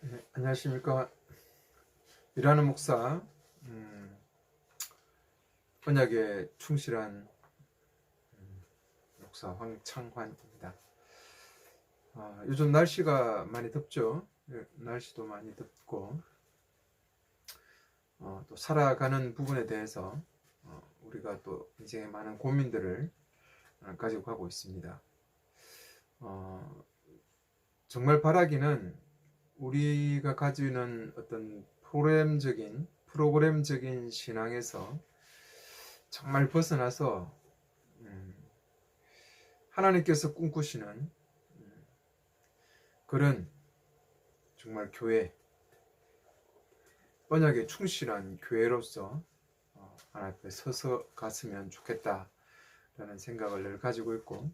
네, 안녕하십니까. 일하는 목사, 언약에 충실한 목사 황창환입니다. 요즘 날씨가 많이 덥죠. 날씨도 많이 덥고, 또 살아가는 부분에 대해서 우리가 또 인생의 많은 고민들을 가지고 가고 있습니다. 정말 바라기는 우리가 가지고 있는 어떤 프로그램적인 신앙에서 정말 벗어나서 하나님께서 꿈꾸시는 그런 정말 교회, 언약에 충실한 교회로서 하나님 앞에 서서 갔으면 좋겠다라는 생각을 늘 가지고 있고,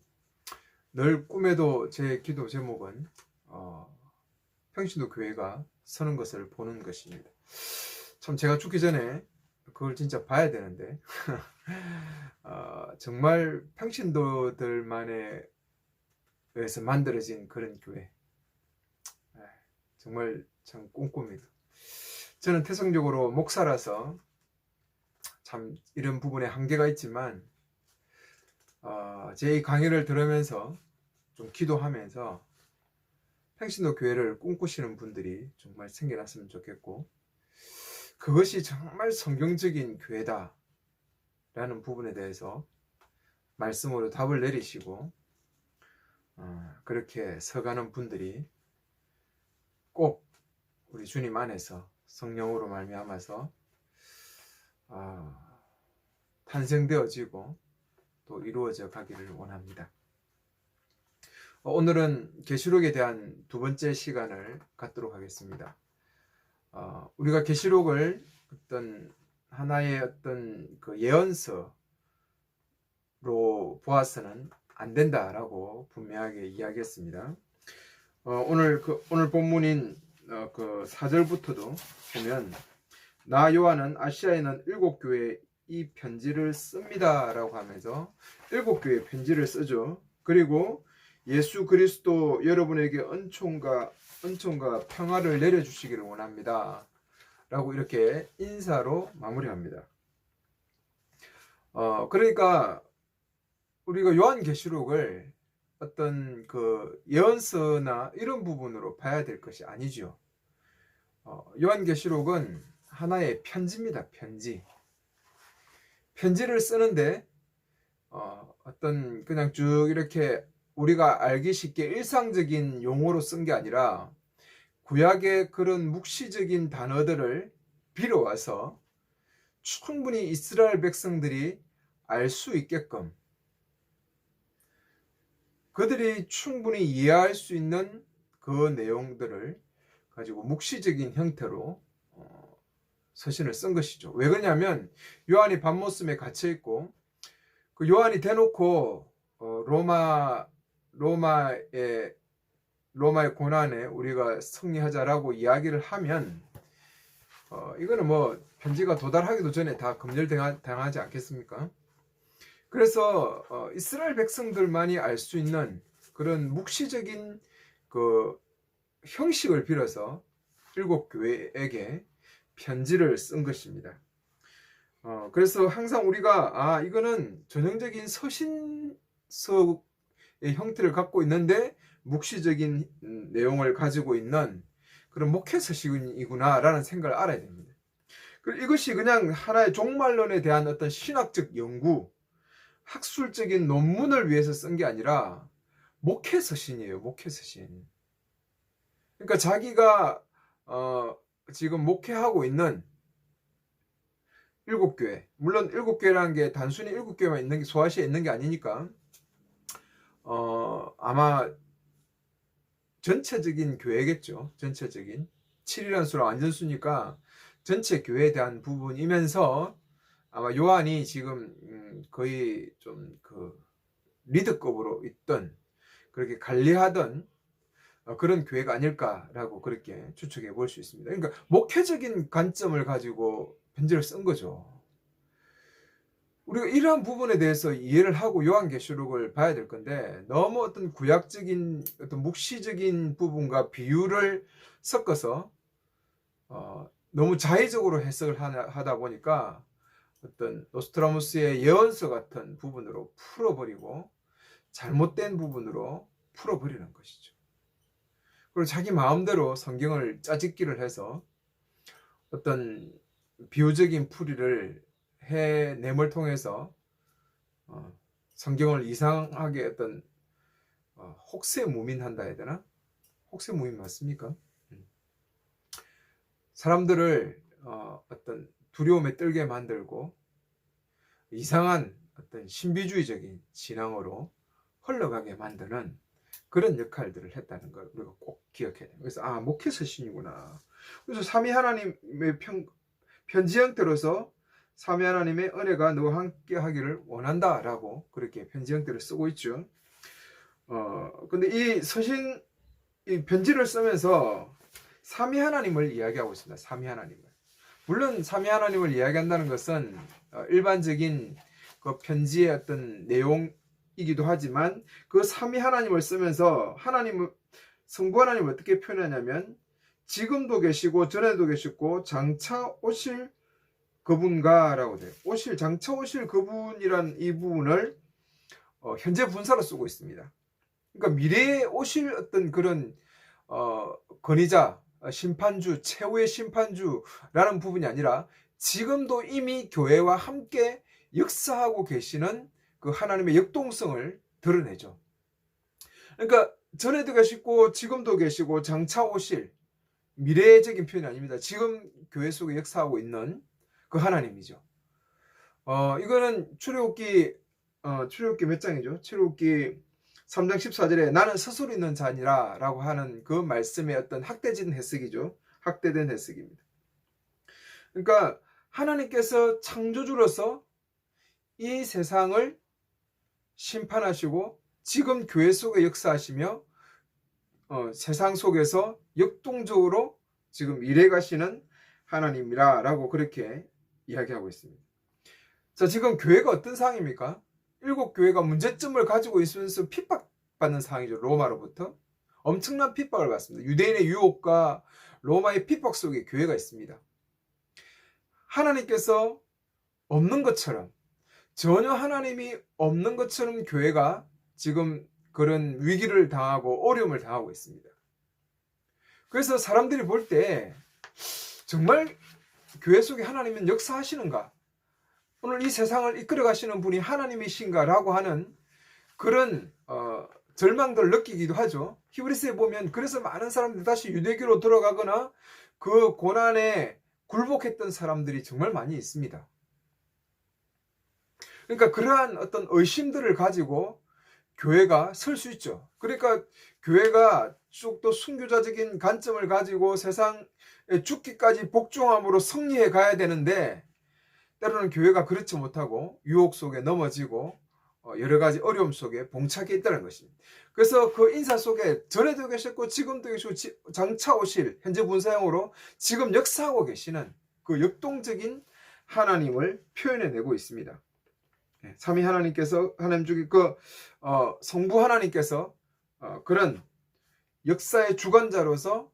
늘 꿈에도 제 기도 제목은 평신도 교회가 서는 것을 보는 것입니다. 참 제가 죽기 전에 그걸 진짜 봐야 되는데 정말 평신도들만에 의해서 만들어진 그런 교회, 정말 참 꿈꿉니다. 저는 태생적으로 목사라서 참 이런 부분에 한계가 있지만 제 이 강의를 들으면서 좀 기도하면서 평신도 교회를 꿈꾸시는 분들이 정말 생겨났으면 좋겠고, 그것이 정말 성경적인 교회다 라는 부분에 대해서 말씀으로 답을 내리시고 그렇게 서가는 분들이 꼭 우리 주님 안에서 성령으로 말미암아서 탄생되어지고 또 이루어져 가기를 원합니다. 오늘은 계시록에 대한 두 번째 시간을 갖도록 하겠습니다. 우리가 계시록을 어떤 하나의 어떤 그 예언서로 보아서는 안 된다라고 분명하게 이야기했습니다. 오늘 본문인 그 4절부터도 보면, 나 요한은 아시아에 있는 7교회에 이 편지를 씁니다라고 하면서 7교회에 편지를 쓰죠. 그리고 예수 그리스도 여러분에게 은총과 평화를 내려주시기를 원합니다 라고 이렇게 인사로 마무리합니다. 그러니까 우리가 요한계시록을 어떤 그 예언서나 이런 부분으로 봐야 될 것이 아니죠. 요한계시록은 하나의 편지입니다. 편지를 쓰는데 어떤 그냥 쭉 이렇게 우리가 알기 쉽게 일상적인 용어로 쓴 게 아니라 구약의 그런 묵시적인 단어들을 빌어와서 충분히 이스라엘 백성들이 알 수 있게끔, 그들이 충분히 이해할 수 있는 그 내용들을 가지고 묵시적인 형태로 서신을 쓴 것이죠. 왜 그러냐면 요한이 밤모섬에 갇혀 있고, 그 요한이 대놓고 로마의 고난에 우리가 승리하자라고 이야기를 하면 이거는 뭐 편지가 도달하기도 전에 다 검열당하지 않겠습니까? 그래서 이스라엘 백성들만이 알 수 있는 그런 묵시적인 그 형식을 빌어서 7교회에게 편지를 쓴 것입니다. 그래서 항상 우리가 이거는 전형적인 서신서의 형태를 갖고 있는데 묵시적인 내용을 가지고 있는 그런 목회 서신이구나 라는 생각을 알아야 됩니다. 그리고 이것이 그냥 하나의 종말론에 대한 어떤 신학적 연구, 학술적인 논문을 위해서 쓴 게 아니라 목회 서신이에요. 목회 서신. 그러니까 자기가 지금 목회하고 있는 7교회, 물론 7교회라는 게 단순히 7교회만 있는 게, 소아시아에 있는 게 아니니까 아마 전체적인 교회겠죠. 전체적인 7이라는 수가 완전수니까 전체 교회에 대한 부분이면서 아마 요한이 지금 거의 좀 그 리더급으로 있던, 그렇게 관리하던 그런 교회가 아닐까라고 그렇게 추측해 볼 수 있습니다. 그러니까 목회적인 관점을 가지고 편지를 쓴 거죠. 우리가 이러한 부분에 대해서 이해를 하고 요한계시록을 봐야 될 건데, 너무 어떤 구약적인 어떤 묵시적인 부분과 비유를 섞어서 너무 자의적으로 해석을 하다 보니까 어떤 노스트라무스의 예언서 같은 부분으로 풀어버리고 잘못된 부분으로 풀어버리는 것이죠. 그리고 자기 마음대로 성경을 짜집기를 해서 어떤 비유적인 풀이를 해냄을 통해서 성경을 이상하게 어떤 혹세무민한다 해야 되나? 혹세무민 맞습니까? 사람들을 어떤 두려움에 떨게 만들고 이상한 어떤 신비주의적인 신앙으로 흘러가게 만드는 그런 역할들을 했다는 걸 우리가 꼭 기억해야 돼요. 그래서 목회서신이구나. 그래서 삼위 하나님의 편지 형태로서 삼위 하나님의 은혜가 너와 함께 하기를 원한다라고 그렇게 편지 형태를 쓰고 있죠. 근데 이 편지를 쓰면서 삼위 하나님을 이야기하고 있습니다. 삼위 하나님을. 물론 삼위 하나님을 이야기한다는 것은 일반적인 그 편지의 어떤 내용이기도 하지만, 그 삼위 하나님을 쓰면서 성부 하나님을 어떻게 표현하냐면, 지금도 계시고 전에도 계시고 장차 오실 그분가라고 돼요. 장차 오실 그분이란 이 부분을 현재 분사로 쓰고 있습니다. 그러니까 미래에 오실 어떤 그런 권위자, 심판주, 최후의 심판주라는 부분이 아니라 지금도 이미 교회와 함께 역사하고 계시는 그 하나님의 역동성을 드러내죠. 그러니까 전에도 계시고 지금도 계시고 장차 오실, 미래적인 표현이 아닙니다. 지금 교회 속에 역사하고 있는 그 하나님이죠. 이거는 출애굽기 몇 장이죠? 출애굽기 3장 14절에 나는 스스로 있는 자니라 라고 하는 그 말씀의 어떤 학대된 해석이죠. 학대된 해석입니다. 그러니까 하나님께서 창조주로서 이 세상을 심판하시고 지금 교회 속에 역사하시며 세상 속에서 역동적으로 지금 일해 가시는 하나님이라 라고 그렇게 이야기하고 있습니다. 자, 지금 교회가 어떤 상황입니까? 7교회가 문제점을 가지고 있으면서 핍박받는 상황이죠. 로마로부터 엄청난 핍박을 받습니다. 유대인의 유혹과 로마의 핍박 속에 교회가 있습니다. 하나님께서 없는 것처럼, 전혀 하나님이 없는 것처럼 교회가 지금 그런 위기를 당하고 어려움을 당하고 있습니다. 그래서 사람들이 볼 때 정말 교회 속에 하나님은 역사하시는가? 오늘 이 세상을 이끌어 가시는 분이 하나님이신가? 라고 하는 그런 절망들을 느끼기도 하죠. 히브리서에 보면 그래서 많은 사람들이 다시 유대교로 돌아가거나 그 고난에 굴복했던 사람들이 정말 많이 있습니다. 그러니까 그러한 어떤 의심들을 가지고 교회가 설 수 있죠. 그러니까 교회가 쭉 또 순교자적인 관점을 가지고 세상에 죽기까지 복종함으로 승리해 가야 되는데, 때로는 교회가 그렇지 못하고 유혹 속에 넘어지고 여러 가지 어려움 속에 봉착해 있다는 것입니다. 그래서 그 인사 속에 전에도 계셨고 지금도 계시고 장차 오실 현재 분사형으로 지금 역사하고 계시는 그 역동적인 하나님을 표현해내고 있습니다. 삼위 하나님께서, 하나님 중에 성부 하나님께서 그런 역사의 주관자로서,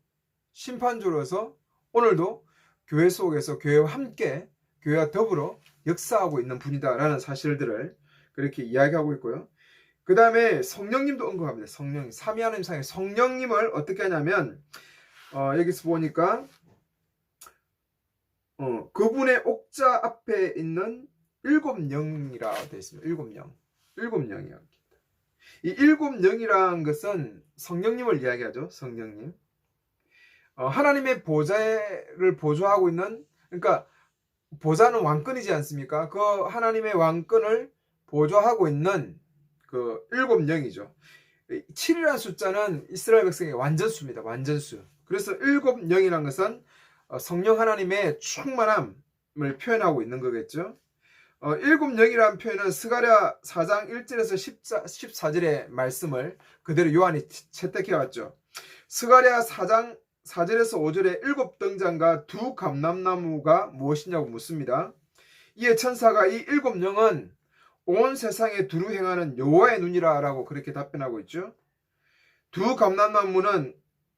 심판주로서 오늘도 교회 속에서 교회와 함께, 교회와 더불어 역사하고 있는 분이다라는 사실들을 그렇게 이야기하고 있고요. 그 다음에 성령님도 언급합니다. 성령, 삼위 하나님 상에 성령님을 어떻게 하냐면 여기서 보니까 그분의 옥자 앞에 있는 7영이라 되어 있습니다. 7영. 7영이야. 이 7영이라는 것은 성령님을 이야기하죠. 성령님. 하나님의 보좌를 보좌하고 있는, 그러니까 보좌는 왕권이지 않습니까? 그 하나님의 왕권을 보좌하고 있는 그 7영이죠. 7이라는 숫자는 이스라엘 백성의 완전수입니다. 완전수. 그래서 7영이라는 것은 성령 하나님의 충만함을 표현하고 있는 거겠죠. 7영이라는 표현은 스가랴 4장 1절에서 14절의 말씀을 그대로 요한이 채택해 왔죠. 스가랴 4장 4절에서 5절에 7등잔과 2 감람나무가 무엇이냐고 묻습니다. 이에 천사가 이 7영은 온 세상에 두루 행하는 여호와의 눈이라 라고 그렇게 답변하고 있죠. 두 감람나무는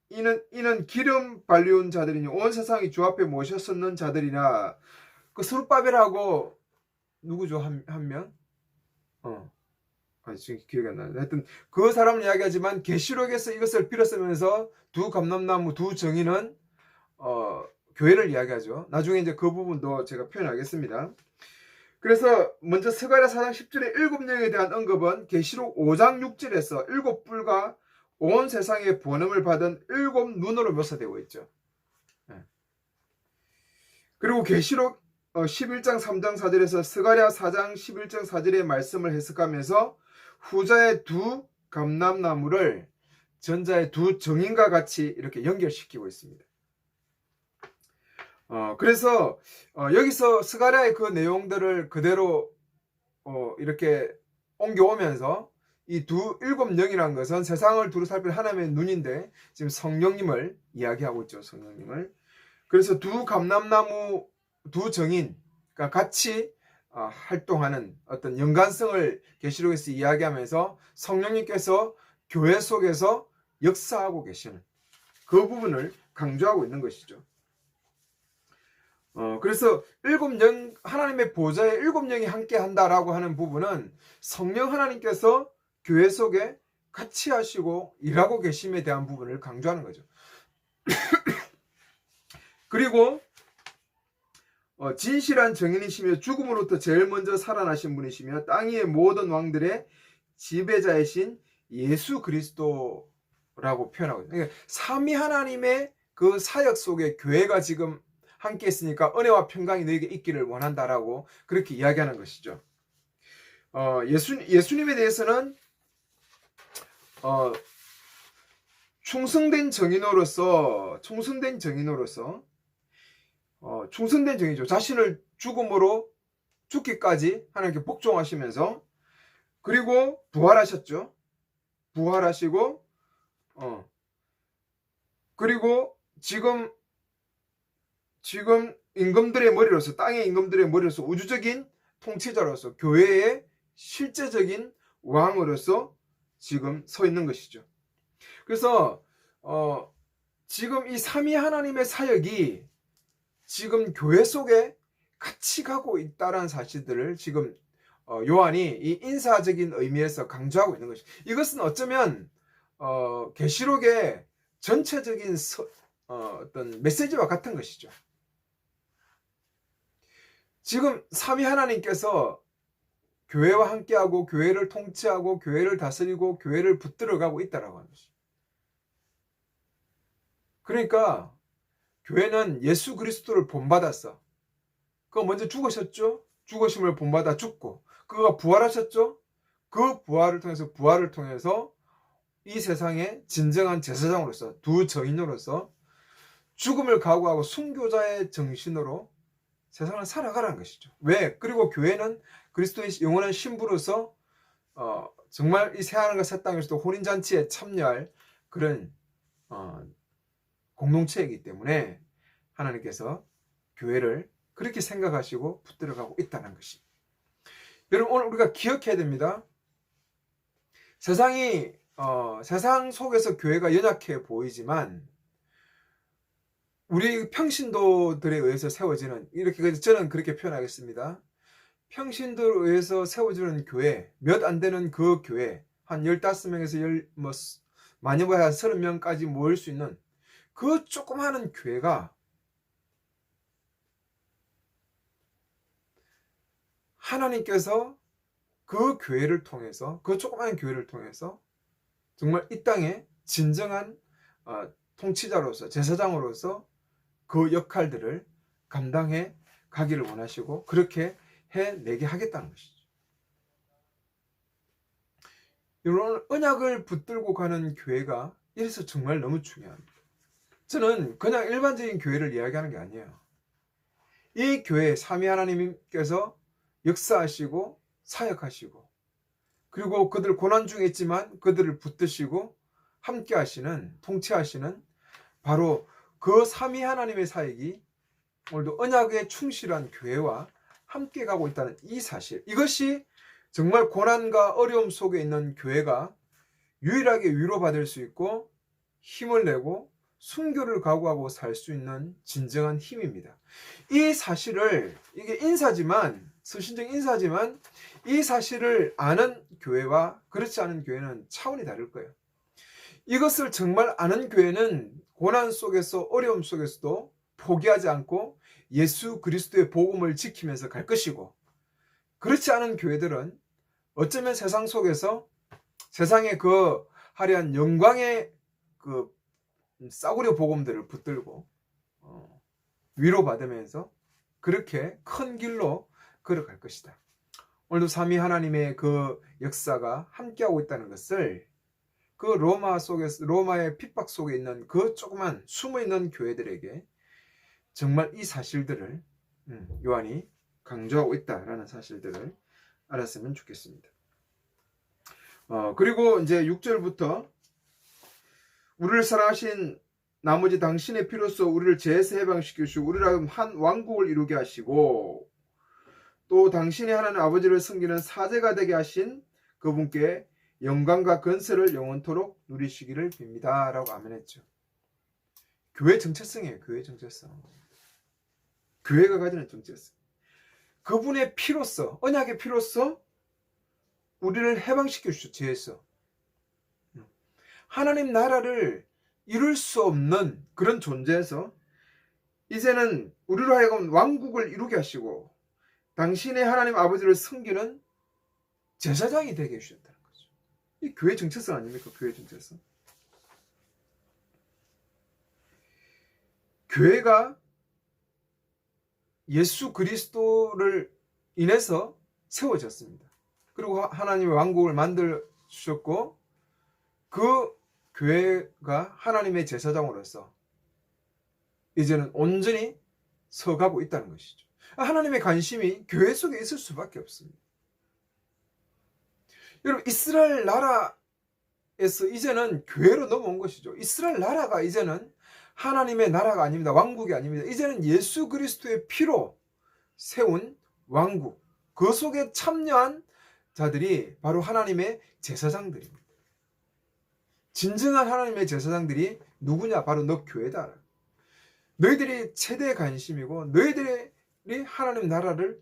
이는 기름 발리운 자들이니 온 세상이 주 앞에 모셨었는 자들이나 그 스룹바벨하고 누구죠? 한 명? 지금 기억이 안 나는데 하여튼 그 사람을 이야기하지만 계시록에서 이것을 빌었으면서 두 감람나무 두 정인은 교회를 이야기하죠. 나중에 이제 그 부분도 제가 표현하겠습니다. 그래서 먼저 스가랴 4장 10절에 일곱 영에 대한 언급은 계시록 5장 6절에서 일곱 뿔과 온 세상의 번음을 받은 일곱 눈으로 묘사되고 있죠. 그리고 계시록 11장 3장 4절에서 스가랴 4장 11장 4절의 말씀을 해석하면서 후자의 두 감람나무를 전자의 두 정인과 같이 이렇게 연결시키고 있습니다. 그래서 여기서 스가랴의 그 내용들을 그대로 이렇게 옮겨오면서 이 일곱 영이라는 것은 세상을 두루 살필 하나님의 눈인데 지금 성령님을 이야기하고 있죠. 성령님을. 그래서 두 감람나무 두 정인과 같이 활동하는 어떤 연관성을 계시록에서 이야기하면서 성령님께서 교회 속에서 역사하고 계시는 그 부분을 강조하고 있는 것이죠. 그래서 일곱 영, 하나님의 보좌에 일곱 영이 함께 한다라고 하는 부분은 성령 하나님께서 교회 속에 같이 하시고 일하고 계심에 대한 부분을 강조하는 거죠. 그리고 진실한 정인이시며 죽음으로부터 제일 먼저 살아나신 분이시며 땅 위의 모든 왕들의 지배자이신 예수 그리스도라고 표현하고 있어요. 그러니까 삼위 하나님의 그 사역 속에 교회가 지금 함께 있으니까 은혜와 평강이 너에게 있기를 원한다라고 그렇게 이야기하는 것이죠. 예수님에 대해서는 충성된 정인으로서 충성된 정이죠. 자신을 죽음으로 죽기까지 하나님께 복종하시면서 그리고 부활하셨죠. 부활하시고 그리고 지금 임금들의 머리로서 땅의 임금들의 머리로서 우주적인 통치자로서 교회의 실제적인 왕으로서 지금 서 있는 것이죠. 그래서 지금 이 삼위 하나님의 사역이 지금 교회 속에 같이 가고 있다는 사실들을 지금 요한이 이 인사적인 의미에서 강조하고 있는 것이죠. 이것은 어쩌면 계시록의 전체적인 어떤 메시지와 같은 것이죠. 지금 삼위 하나님께서 교회와 함께하고 교회를 통치하고 교회를 다스리고 교회를 붙들어가고 있다라고 하는 것이죠. 그러니까 교회는 예수 그리스도를 본받았어. 그거 먼저 죽으셨죠? 죽으심을 본받아 죽고 그가 부활하셨죠? 그 부활을 통해서 이 세상의 진정한 제사장으로서 두 정인으로서 죽음을 각오하고 순교자의 정신으로 세상을 살아가라는 것이죠. 왜? 그리고 교회는 그리스도의 영원한 신부로서 정말 이 새하늘과 새 땅에서도 혼인잔치에 참여할 그런 공동체이기 때문에 하나님께서 교회를 그렇게 생각하시고 붙들어가고 있다는 것입니다. 여러분 오늘 우리가 기억해야 됩니다. 세상 속에서 교회가 연약해 보이지만 우리 평신도들에 의해서 세워지는 이렇게 저는 그렇게 표현하겠습니다. 평신도에 의해서 세워지는 교회 몇 안 되는 그 교회 한 15명에서 많이 봐야 30명까지 모일 수 있는 그 조그마한 교회가 하나님께서 그 교회를 통해서 그 조그마한 교회를 통해서 정말 이 땅에 진정한 통치자로서 제사장으로서 그 역할들을 감당해 가기를 원하시고 그렇게 해내게 하겠다는 것이죠. 이런 언약을 붙들고 가는 교회가 이래서 정말 너무 중요합니다. 저는 그냥 일반적인 교회를 이야기하는 게 아니에요. 이 교회 삼위 하나님께서 역사하시고 사역하시고 그리고 그들 고난 중에 있지만 그들을 붙드시고 함께 하시는 통치하시는 바로 그 삼위 하나님의 사역이 오늘도 언약에 충실한 교회와 함께 가고 있다는 이 사실, 이것이 정말 고난과 어려움 속에 있는 교회가 유일하게 위로받을 수 있고 힘을 내고 순교를 각오하고 살 수 있는 진정한 힘입니다. 이 사실을, 이게 인사지만, 서신적 인사지만, 이 사실을 아는 교회와 그렇지 않은 교회는 차원이 다를 거예요. 이것을 정말 아는 교회는 고난 속에서, 어려움 속에서도 포기하지 않고 예수 그리스도의 복음을 지키면서 갈 것이고, 그렇지 않은 교회들은 어쩌면 세상 속에서 세상의 그 화려한 영광의 그 싸구려 복음들을 붙들고 위로받으면서 그렇게 큰 길로 걸어갈 것이다. 오늘도 삼위 하나님의 그 역사가 함께하고 있다는 것을 그 로마의 핍박 속에 있는 그 조그만 숨어있는 교회들에게 정말 이 사실들을 요한이 강조하고 있다라는 사실들을 알았으면 좋겠습니다. 그리고 이제 6절부터 우리를 사랑하신 나머지 당신의 피로써 우리를 재해방시키시고 우리를 한 왕국을 이루게 하시고 또 당신이 하나님 아버지를 섬기는 사제가 되게 하신 그분께 영광과 건설을 영원토록 누리시기를 빕니다. 라고 아멘했죠. 교회 정체성이에요. 교회 정체성. 교회가 가지는 정체성. 그분의 피로써, 언약의 피로써 우리를 해방시켜 주셨죠. 죄에서. 하나님 나라를 이룰 수 없는 그런 존재에서 이제는 우리로 하여금 왕국을 이루게 하시고 당신의 하나님 아버지를 섬기는 제사장이 되게 해주셨다는 거죠. 이 교회 정체성 아닙니까? 교회 정체성. 교회가 예수 그리스도를 인해서 세워졌습니다. 그리고 하나님의 왕국을 만들어 주셨고 그 교회가 하나님의 제사장으로서 이제는 온전히 서가고 있다는 것이죠. 하나님의 관심이 교회 속에 있을 수밖에 없습니다. 여러분, 이스라엘 나라에서 이제는 교회로 넘어온 것이죠. 이스라엘 나라가 이제는 하나님의 나라가 아닙니다. 왕국이 아닙니다. 이제는 예수 그리스도의 피로 세운 왕국, 그 속에 참여한 자들이 바로 하나님의 제사장들입니다. 진정한 하나님의 제사장들이 누구냐? 바로 너 교회다. 너희들이 최대 관심이고 너희들이 하나님 나라를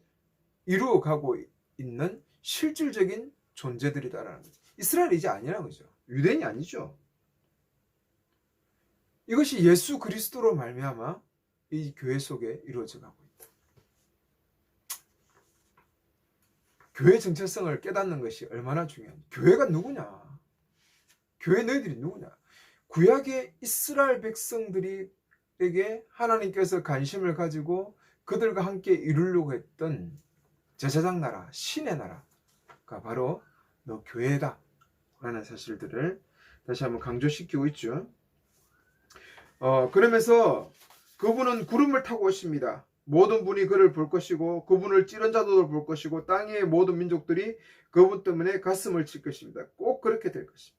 이루어가고 있는 실질적인 존재들이다라는 거죠. 이스라엘이 이제 아니라는 거죠. 유대인이 아니죠. 이것이 예수 그리스도로 말미암아 이 교회 속에 이루어져 가고 있다. 교회 정체성을 깨닫는 것이 얼마나 중요한지. 교회가 누구냐? 교회 너희들이 누구냐? 구약의 이스라엘 백성들에게 하나님께서 관심을 가지고 그들과 함께 이루려고 했던 제사장 나라, 신의 나라가 바로 너 교회다 라는 사실들을 다시 한번 강조시키고 있죠. 그러면서 그분은 구름을 타고 오십니다. 모든 분이 그를 볼 것이고 그분을 찌른 자도 볼 것이고 땅의 모든 민족들이 그분 때문에 가슴을 칠 것입니다. 꼭 그렇게 될 것입니다.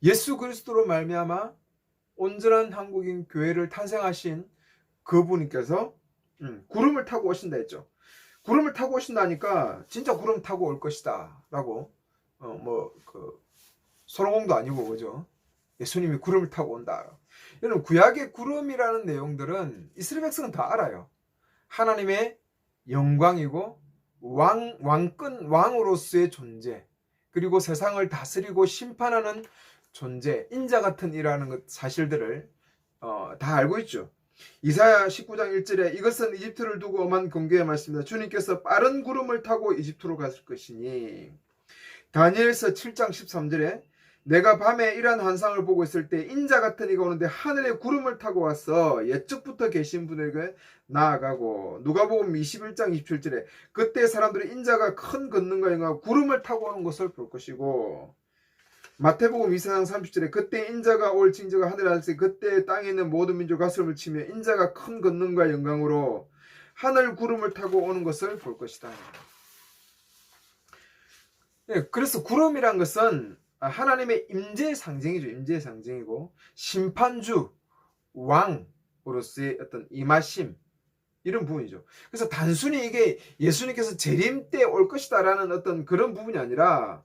예수 그리스도로 말미암아 온전한 한국인 교회를 탄생하신 그분께서 구름을 타고 오신다 했죠. 구름을 타고 오신다니까 진짜 구름 타고 올 것이다 라고 소롱공도 아니고 그죠? 예수님이 구름을 타고 온다. 여러분, 구약의 구름이라는 내용들은 이스라엘 백성은 다 알아요. 하나님의 영광이고 왕으로서의 존재, 그리고 세상을 다스리고 심판하는 존재, 인자 같은 이라는 것 사실들을 다 알고 있죠. 이사야 19장 1절에 이것은 이집트를 두고 엄한 경고의 말씀입니다. 주님께서 빠른 구름을 타고 이집트로 갔을 것이니. 다니엘서 7장 13절에 내가 밤에 이러한 환상을 보고 있을 때 인자 같은 이가 오는데 하늘에 구름을 타고 와서 옛적부터 계신 분에게 나아가고. 누가복음 21장 27절에 그때 사람들이 인자가 큰 걷는과 영하고 구름을 타고 오는 것을 볼 것이고. 마태복음 24장 30절에 그때 인자가 올 징조가 하늘에 있으니 그때 땅에 있는 모든 민족 가슴을 치며 인자가 큰 걷는과 영광으로 하늘 구름을 타고 오는 것을 볼 것이다. 그래서 구름이란 것은 하나님의 임재의 상징이죠. 임재의 상징이고 심판주 왕으로서의 어떤 임하심, 이런 부분이죠. 그래서 단순히 이게 예수님께서 재림 때 올 것이다라는 어떤 그런 부분이 아니라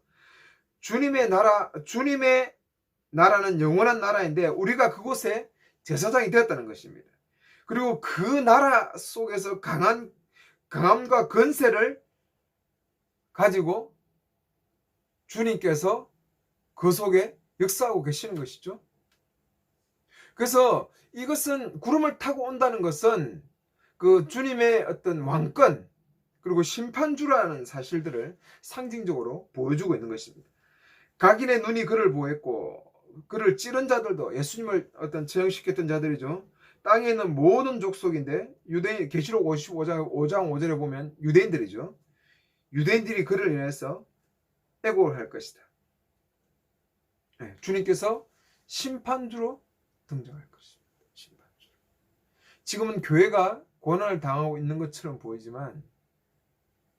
주님의 나라는 영원한 나라인데 우리가 그곳에 제사장이 되었다는 것입니다. 그리고 그 나라 속에서 강함과 권세를 가지고 주님께서 그 속에 역사하고 계시는 것이죠. 그래서 이것은 구름을 타고 온다는 것은 그 주님의 어떤 왕권 그리고 심판주라는 사실들을 상징적으로 보여주고 있는 것입니다. 각인의 눈이 그를 보았고 그를 찌른 자들도 예수님을 어떤 처형시켰던 자들이죠. 땅에 있는 모든 족속인데 유대인 계시록 55장 5절에 보면 유대인들이죠. 유대인들이 그를 인해서 애곡을 할 것이다. 네, 주님께서 심판주로 등장할 것입니다. 심판주. 지금은 교회가 고난을 당하고 있는 것처럼 보이지만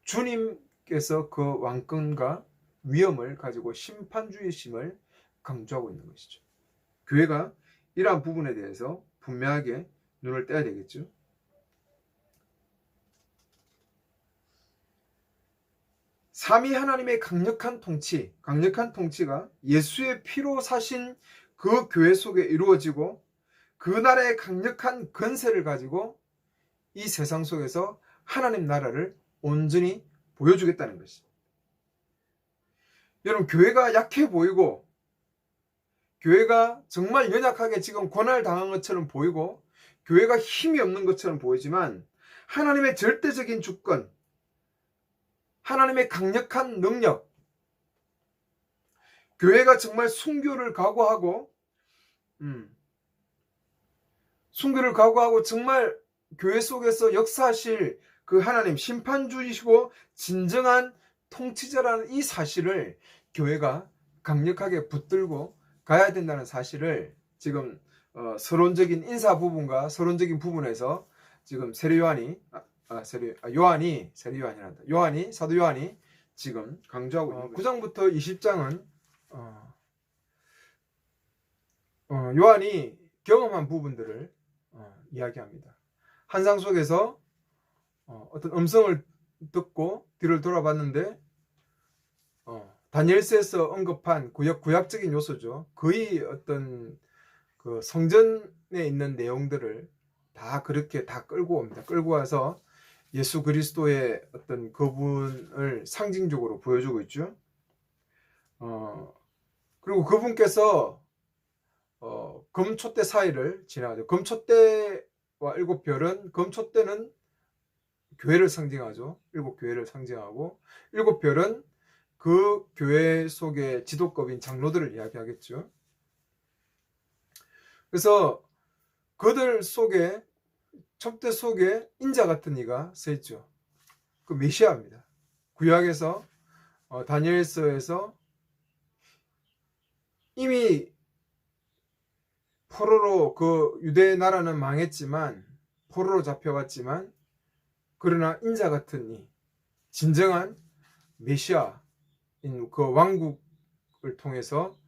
주님께서 그 왕권과 위엄을 가지고 심판주의심을 강조하고 있는 것이죠. 교회가 이러한 부분에 대해서 분명하게 눈을 떼야 되겠죠. 삼위 하나님의 강력한 통치가 예수의 피로 사신 그 교회 속에 이루어지고 그 나라의 강력한 권세를 가지고 이 세상 속에서 하나님 나라를 온전히 보여주겠다는 것입니다. 여러분, 교회가 약해 보이고 교회가 정말 연약하게 지금 고난을 당한 것처럼 보이고 교회가 힘이 없는 것처럼 보이지만 하나님의 절대적인 주권, 하나님의 강력한 능력, 교회가 정말 순교를 각오하고 정말 교회 속에서 역사하실 그 하나님 심판주이시고 진정한 통치자라는 이 사실을 교회가 강력하게 붙들고 가야 된다는 사실을 지금 서론적인 인사 부분과 서론적인 부분에서 지금 사도 요한이 지금 강조하고 있는 9장부터 20장은 요한이 경험한 부분들을 이야기합니다. 환상 속에서 어떤 음성을 듣고 뒤를 돌아봤는데 다니엘서에서 언급한 구약적인 요소죠. 거의 어떤 그 성전에 있는 내용들을 다 그렇게 다 끌고 옵니다. 끌고 와서 예수 그리스도의 어떤 그분을 상징적으로 보여주고 있죠. 그리고 그분께서 금초대 사이를 지나가죠. 금초대와 일곱 별은, 금초대는 교회를 상징하죠. 일곱 교회를 상징하고, 일곱 별은 그 교회 속의 지도급인 장로들을 이야기하겠죠. 그래서 그들 속에, 촛대 속에 인자 같은 이가 서 있죠. 그 메시아입니다. 구약에서 다니엘서에서 이미 포로로 그 유대 나라는 망했지만 포로로 잡혀갔지만 그러나 인자 같은 이 진정한 메시아인 그 왕국을 통해서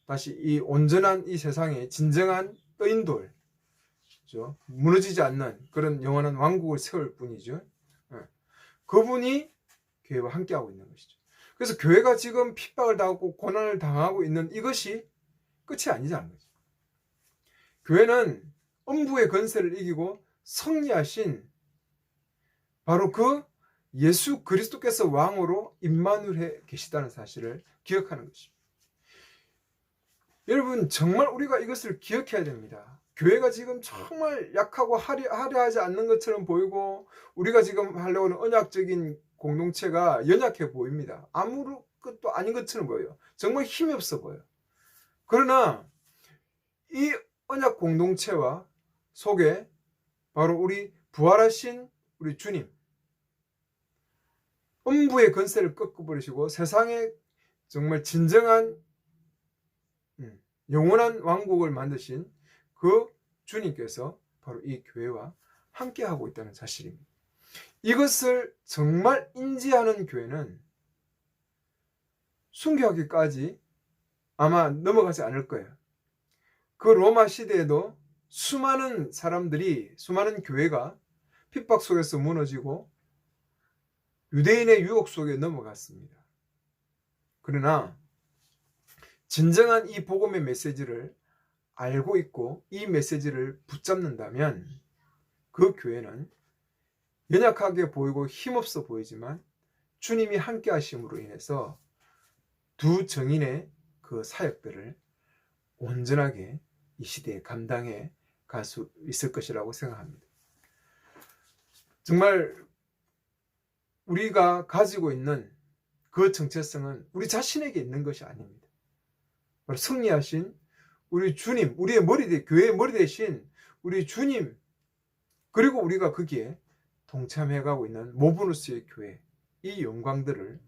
다시 이 온전한 이 세상에 진정한 떠인돌, 그렇죠? 무너지지 않는 그런 영원한 왕국을 세울 분이죠. 그분이 교회와 함께하고 있는 것이죠. 그래서 교회가 지금 핍박을 당하고 고난을 당하고 있는 이것이 끝이 아니자는 거죠. 교회는 음부의 권세를 이기고 승리하신 바로 그 예수 그리스도께서 왕으로 임마누엘에 계시다는 사실을 기억하는 것입니다. 여러분, 정말 우리가 이것을 기억해야 됩니다. 교회가 지금 정말 약하고 화려하지 않는 것처럼 보이고 우리가 지금 하려고 하는 언약적인 공동체가 연약해 보입니다. 아무것도 아닌 것처럼 보여요. 정말 힘이 없어 보여요. 그러나 이 언약 공동체와 속에 바로 우리 부활하신 우리 주님, 음부의 권세를 꺾어버리시고 세상에 정말 진정한 영원한 왕국을 만드신 그 주님께서 바로 이 교회와 함께하고 있다는 사실입니다. 이것을 정말 인지하는 교회는 순교하기까지 아마 넘어가지 않을 거예요. 그 로마 시대에도 수많은 사람들이, 수많은 교회가 핍박 속에서 무너지고 유대인의 유혹 속에 넘어갔습니다. 그러나 진정한 이 복음의 메시지를 알고 있고 이 메시지를 붙잡는다면 그 교회는 연약하게 보이고 힘없어 보이지만 주님이 함께 하심으로 인해서 두 정인의 그 사역들을 온전하게 이 시대에 감당해 갈 수 있을 것이라고 생각합니다. 정말 우리가 가지고 있는 그 정체성은 우리 자신에게 있는 것이 아닙니다. 바로 승리하신 우리 주님, 우리의 교회의 머리 대신 우리 주님, 그리고 우리가 거기에 동참해가고 있는 모브누스의 교회, 이 영광들을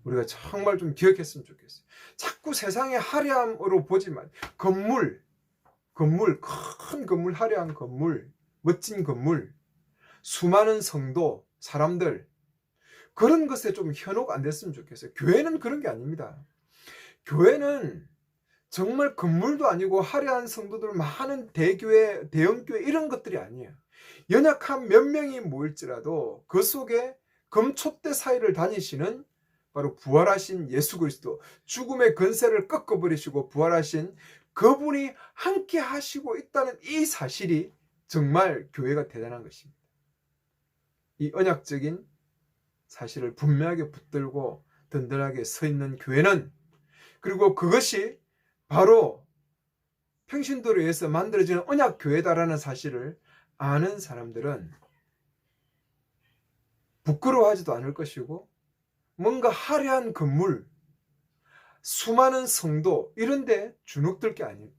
우리가 정말 좀 기억했으면 좋겠어요. 자꾸 세상의 화려함으로 보지만 건물, 큰 건물, 화려한 건물, 멋진 건물, 수많은 성도, 사람들, 그런 것에 좀 현혹 안 됐으면 좋겠어요. 교회는 그런 게 아닙니다. 교회는 정말 건물도 아니고 화려한 성도들 많은 대교회, 대형교회 이런 것들이 아니에요. 연약한 몇 명이 모일지라도 그 속에 금촛대 사이를 다니시는 바로 부활하신 예수 그리스도, 죽음의 권세를 꺾어버리시고 부활하신 그분이 함께 하시고 있다는 이 사실이 정말 교회가 대단한 것입니다. 이 언약적인 사실을 분명하게 붙들고 든든하게 서 있는 교회는, 그리고 그것이 바로 평신도를 위해서 만들어지는 언약교회다라는 사실을 아는 사람들은 부끄러워하지도 않을 것이고, 뭔가 화려한 건물, 수많은 성도 이런데 주눅들 게 아니에요.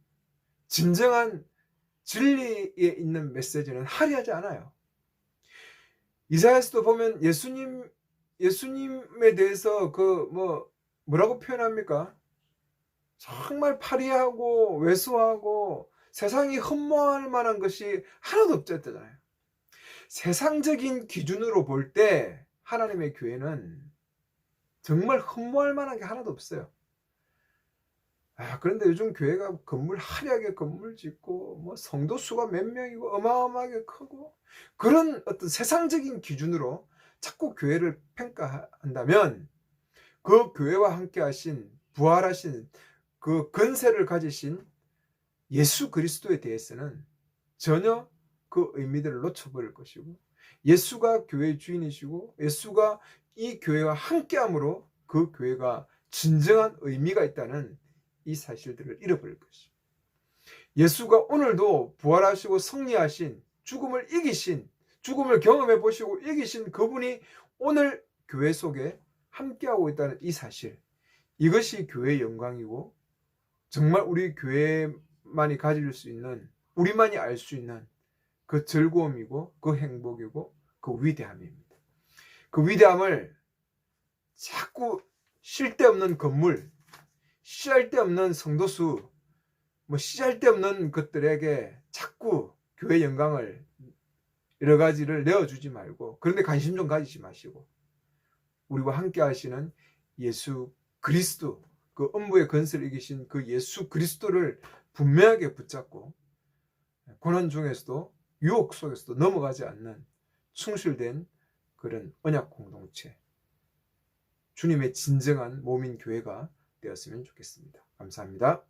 진정한 진리에 있는 메시지는 화려하지 않아요. 이사야서도 보면 예수님에 대해서 뭐라고 표현합니까? 정말 파리하고 왜소하고 세상이 흠모할 만한 것이 하나도 없었잖아요. 세상적인 기준으로 볼 때 하나님의 교회는 정말 흠모할 만한 게 하나도 없어요. 그런데 요즘 교회가 화려하게 건물 짓고 성도 수가 몇 명이고 어마어마하게 크고 그런 어떤 세상적인 기준으로 자꾸 교회를 평가한다면 그 교회와 함께 하신 부활하신 그 권세를 가지신 예수 그리스도에 대해서는 전혀 그 의미들을 놓쳐버릴 것이고, 예수가 교회의 주인이시고 예수가 이 교회와 함께함으로 그 교회가 진정한 의미가 있다는 이 사실들을 잃어버릴 것이죠. 예수가 오늘도 부활하시고 승리하신, 죽음을 이기신, 죽음을 경험해 보시고 이기신 그분이 오늘 교회 속에 함께하고 있다는 이 사실, 이것이 교회의 영광이고 정말 우리 교회만이 가질 수 있는, 우리만이 알 수 있는 그 즐거움이고 그 행복이고 그 위대함입니다. 그 위대함을 자꾸 쉴 데 없는 건물, 씨할 데 없는 성도수, 씨할 데 없는 것들에게 자꾸 교회 영광을 여러 가지를 내어주지 말고, 그런데 관심 좀 가지지 마시고 우리와 함께 하시는 예수 그리스도, 그 음부의 권세를 이기신 그 예수 그리스도를 분명하게 붙잡고 고난 중에서도 유혹 속에서도 넘어가지 않는 충실된 그런 언약 공동체, 주님의 진정한 몸인 교회가 되었으면 좋겠습니다. 감사합니다.